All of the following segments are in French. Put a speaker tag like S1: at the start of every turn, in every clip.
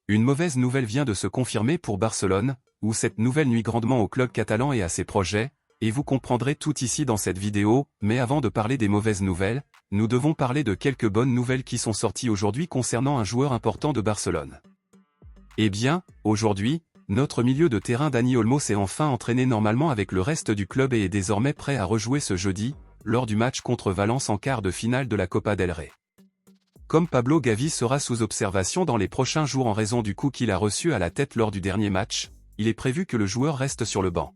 S1: Une mauvaise nouvelle vient de se confirmer pour Barcelone, où cette nouvelle nuit grandement au club catalan et à ses projets, et vous comprendrez tout ici dans cette vidéo, mais avant de parler des mauvaises nouvelles, nous devons parler de quelques bonnes nouvelles qui sont sorties aujourd'hui concernant un joueur important de Barcelone. Eh bien, aujourd'hui, notre milieu de terrain Dani Olmo s'est enfin entraîné normalement avec le reste du club et est désormais prêt à rejouer ce jeudi, lors du match contre Valence en quart de finale de la Copa del Rey. Comme Pablo Gavi sera sous observation dans les prochains jours en raison du coup qu'il a reçu à la tête lors du dernier match, il est prévu que le joueur reste sur le banc.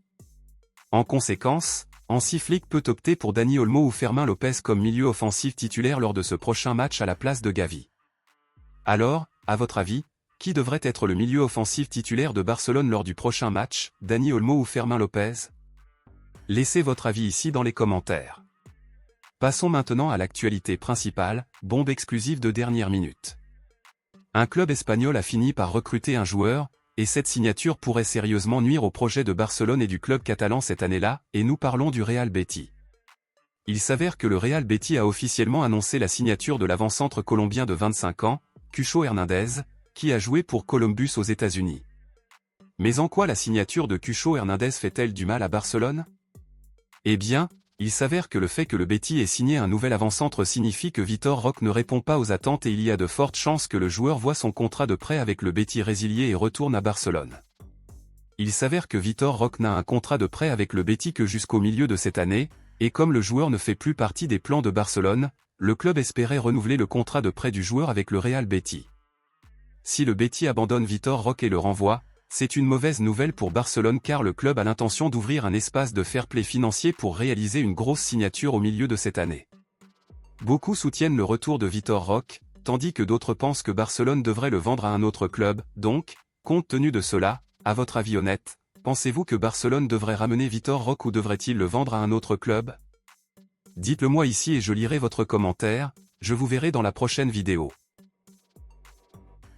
S1: En conséquence, Hansi Flick peut opter pour Dani Olmo ou Fermín López comme milieu offensif titulaire lors de ce prochain match à la place de Gavi. Alors, à votre avis, qui devrait être le milieu offensif titulaire de Barcelone lors du prochain match, Dani Olmo ou Fermín López? Laissez votre avis ici dans les commentaires. Passons maintenant à l'actualité principale, bombe exclusive de dernière minute. Un club espagnol a fini par recruter un joueur, et cette signature pourrait sérieusement nuire au projet de Barcelone et du club catalan cette année-là, et nous parlons du Real Betis. Il s'avère que le Real Betis a officiellement annoncé la signature de l'avant-centre colombien de 25 ans, Cucho Hernández, qui a joué pour Columbus aux États-Unis. Mais en quoi la signature de Cucho Hernández fait-elle du mal à Barcelone? Eh bien, il s'avère que le fait que le Betis ait signé un nouvel avant-centre signifie que Vitor Roque ne répond pas aux attentes et il y a de fortes chances que le joueur voie son contrat de prêt avec le Betis résilié et retourne à Barcelone. Il s'avère que Vitor Roque n'a un contrat de prêt avec le Betis que jusqu'au milieu de cette année, et comme le joueur ne fait plus partie des plans de Barcelone, le club espérait renouveler le contrat de prêt du joueur avec le Real Betis. Si le Betis abandonne Vitor Roque et le renvoie, c'est une mauvaise nouvelle pour Barcelone car le club a l'intention d'ouvrir un espace de fair play financier pour réaliser une grosse signature au milieu de cette année. Beaucoup soutiennent le retour de Vitor Roque, tandis que d'autres pensent que Barcelone devrait le vendre à un autre club, donc, compte tenu de cela, à votre avis honnête, pensez-vous que Barcelone devrait ramener Vitor Roque ou devrait-il le vendre à un autre club? Dites-le moi ici et je lirai votre commentaire, je vous verrai dans la prochaine vidéo.